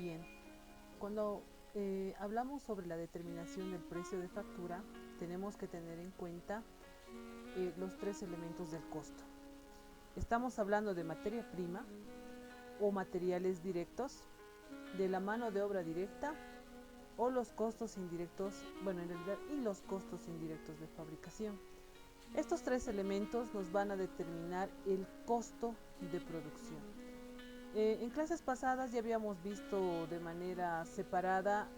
Bien, cuando hablamos sobre la determinación del precio de factura, tenemos que tener en cuenta los tres elementos del costo. Estamos hablando de materia prima o materiales directos, de la mano de obra directa o los costos indirectos, bueno, en realidad, y los costos indirectos de fabricación. Estos tres elementos nos van a determinar el costo de producción. En clases pasadas ya habíamos visto de manera separada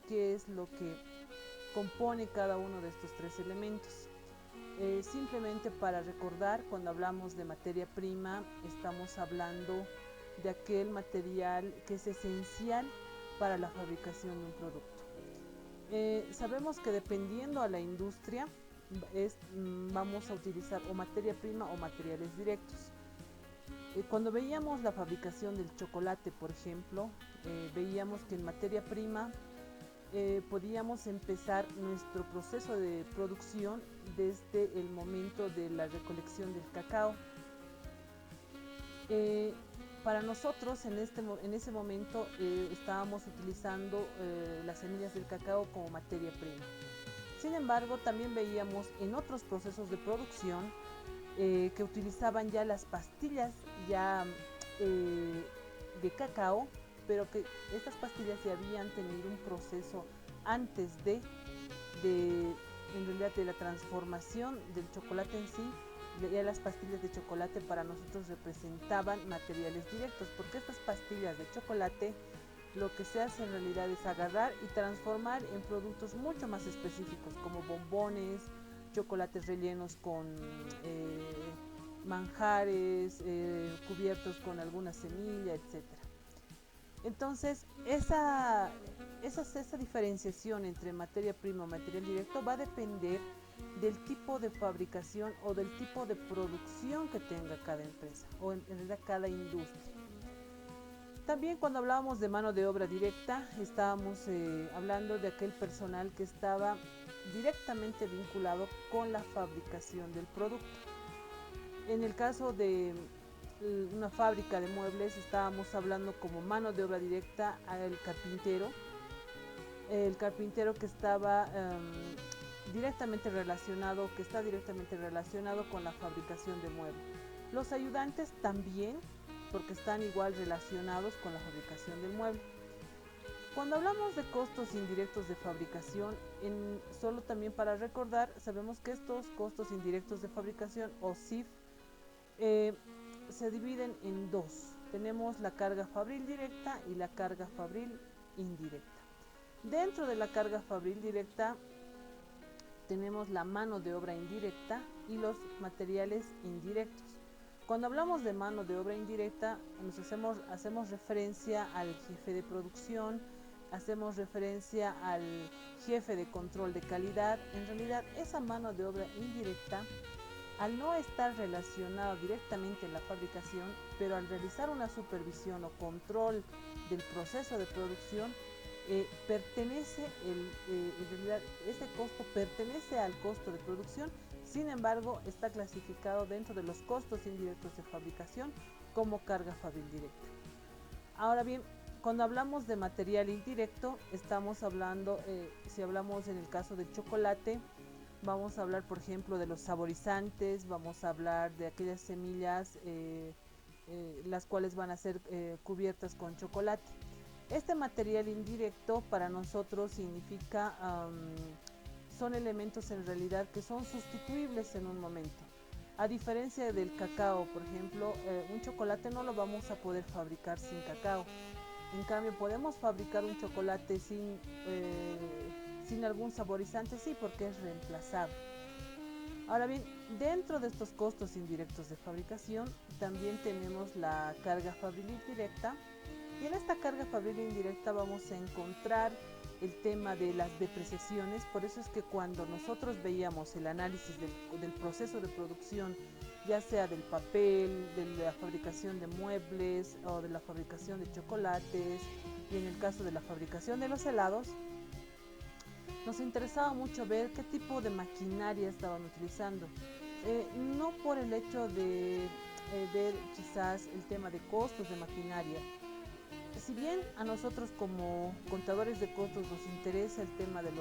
qué es lo que compone cada uno de estos tres elementos. Simplemente para recordar, cuando hablamos de materia prima, estamos hablando de aquel material que es esencial para la fabricación de un producto. Sabemos que dependiendo a la industria, vamos a utilizar o materia prima o materiales directos. Cuando veíamos la fabricación del chocolate, por ejemplo, veíamos que en materia prima podíamos empezar nuestro proceso de producción desde el momento de la recolección del cacao. Eh, para nosotros en ese momento estábamos utilizando las semillas del cacao como materia prima. Sin embargo, también veíamos en otros procesos de producción que utilizaban ya las pastillas ya de cacao, pero que estas pastillas ya habían tenido un proceso antes de en realidad de la transformación del chocolate en sí. Ya las pastillas de chocolate para nosotros representaban materiales directos, porque estas pastillas de chocolate lo que se hace en realidad es agarrar y transformar en productos mucho más específicos, como bombones, chocolates rellenos con manjares, cubiertos con alguna semilla, etcétera. Entonces, esa diferenciación entre materia prima y material directo va a depender del tipo de fabricación o del tipo de producción que tenga cada empresa o en realidad cada industria. También cuando hablábamos de mano de obra directa, estábamos hablando de aquel personal que estaba directamente vinculado con la fabricación del producto. En el caso de una fábrica de muebles, estábamos hablando como mano de obra directa al carpintero, el carpintero que estaba directamente relacionado, que está directamente relacionado con la fabricación de muebles. Los ayudantes también, porque están igual relacionados con la fabricación del mueble. Cuando hablamos de costos indirectos de fabricación, solo también para recordar, sabemos que estos costos indirectos de fabricación o CIF se dividen en dos. Tenemos la carga fabril directa y la carga fabril indirecta. Dentro de la carga fabril directa tenemos la mano de obra indirecta y los materiales indirectos. Cuando hablamos de mano de obra indirecta, hacemos referencia al jefe de producción, hacemos referencia al jefe de control de calidad. En realidad, esa mano de obra indirecta, al no estar relacionado directamente en la fabricación, pero al realizar una supervisión o control del proceso de producción, pertenece en realidad ese costo pertenece al costo de producción. Sin embargo, está clasificado dentro de los costos indirectos de fabricación como carga fabril directa. Ahora bien, cuando hablamos de material indirecto, estamos hablando, si hablamos en el caso del chocolate, vamos a hablar, por ejemplo, de los saborizantes, vamos a hablar de aquellas semillas las cuales van a ser cubiertas con chocolate. Este material indirecto para nosotros significa, son elementos en realidad que son sustituibles en un momento. A diferencia del cacao, por ejemplo, un chocolate no lo vamos a poder fabricar sin cacao. En cambio, podemos fabricar un chocolate sin algún saborizante, sí, porque es reemplazable. Ahora bien, dentro de estos costos indirectos de fabricación, también tenemos la carga fabril indirecta. Y en esta carga fabril indirecta vamos a encontrar el tema de las depreciaciones. Por eso es que cuando nosotros veíamos el análisis del proceso de producción, ya sea del papel, de la fabricación de muebles o de la fabricación de chocolates, y en el caso de la fabricación de los helados, nos interesaba mucho ver qué tipo de maquinaria estaban utilizando. No por el hecho de ver quizás el tema de costos de maquinaria, si bien a nosotros como contadores de costos nos interesa el tema de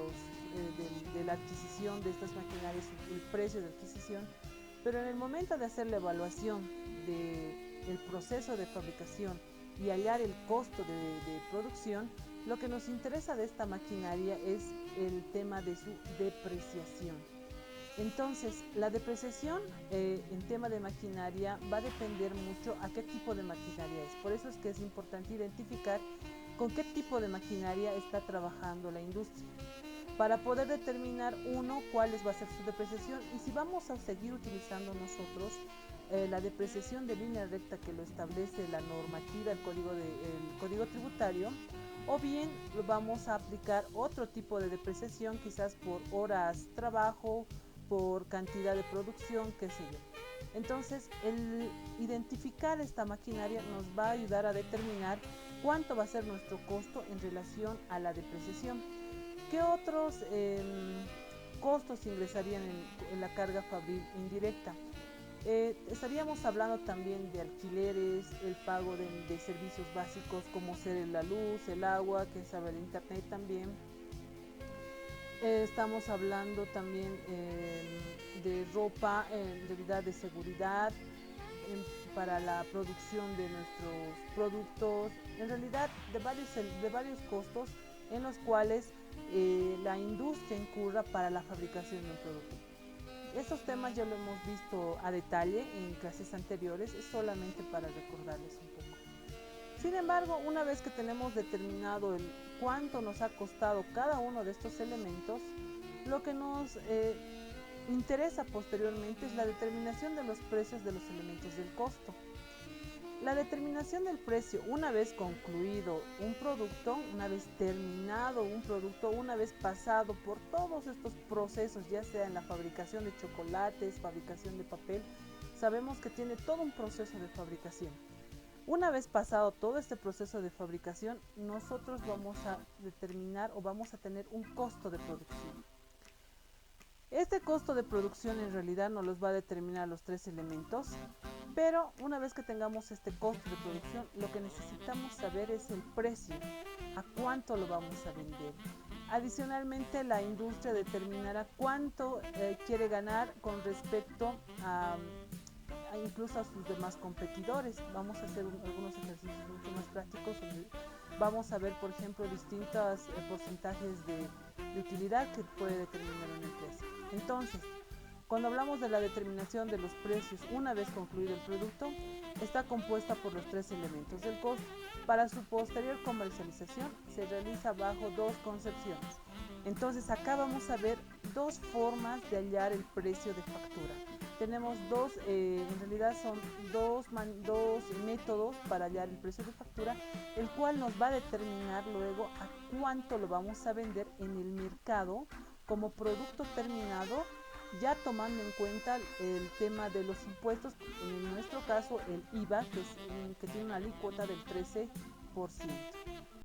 la adquisición de estas maquinarias, el precio de adquisición, pero en el momento de hacer la evaluación del proceso de fabricación y hallar el costo de producción, lo que nos interesa de esta maquinaria es el tema de su depreciación. Entonces, la depreciación en tema de maquinaria va a depender mucho a qué tipo de maquinaria es. Por eso es que es importante identificar con qué tipo de maquinaria está trabajando la industria, para poder determinar cuál va a ser su depreciación y si vamos a seguir utilizando nosotros la depreciación de línea recta que lo establece la normativa, el código tributario, o bien vamos a aplicar otro tipo de depreciación, quizás por horas trabajo, por cantidad de producción, qué sé yo. Entonces, el identificar esta maquinaria nos va a ayudar a determinar cuánto va a ser nuestro costo en relación a la depreciación. ¿Qué otros costos ingresarían en la carga fabril indirecta? Estaríamos hablando también de alquileres, el pago de servicios básicos como ser la luz, el agua, que sabe el internet también. Estamos hablando también de ropa, en realidad de seguridad, para la producción de nuestros productos, en realidad de varios costos en los cuales la industria incurra para la fabricación de un producto. Estos temas ya lo hemos visto a detalle en clases anteriores, es solamente para recordarles un poco. Sin embargo, una vez que tenemos determinado el cuánto nos ha costado cada uno de estos elementos, lo que nos interesa posteriormente es la determinación de los precios de los elementos del costo. La determinación del precio, una vez concluido un producto, una vez terminado un producto, una vez pasado por todos estos procesos, ya sea en la fabricación de chocolates, fabricación de papel, sabemos que tiene todo un proceso de fabricación. Una vez pasado todo este proceso de fabricación, nosotros vamos a determinar o vamos a tener un costo de producción. Este costo de producción en realidad nos los va a determinar los tres elementos, pero una vez que tengamos este costo de producción, lo que necesitamos saber es el precio, a cuánto lo vamos a vender. Adicionalmente, la industria determinará cuánto quiere ganar con respecto incluso a sus demás competidores. Vamos a hacer algunos ejercicios mucho más prácticos donde vamos a ver, por ejemplo, distintos porcentajes de utilidad que puede determinar una empresa. Entonces, cuando hablamos de la determinación de los precios una vez concluido el producto, está compuesta por los tres elementos del costo. Para su posterior comercialización se realiza bajo dos concepciones. Entonces acá vamos a ver dos formas de hallar el precio de factura. Tenemos en realidad son dos métodos para hallar el precio de factura, el cual nos va a determinar luego a cuánto lo vamos a vender en el mercado como producto terminado, ya tomando en cuenta el tema de los impuestos, en nuestro caso el IVA, que tiene una alícuota del 13%.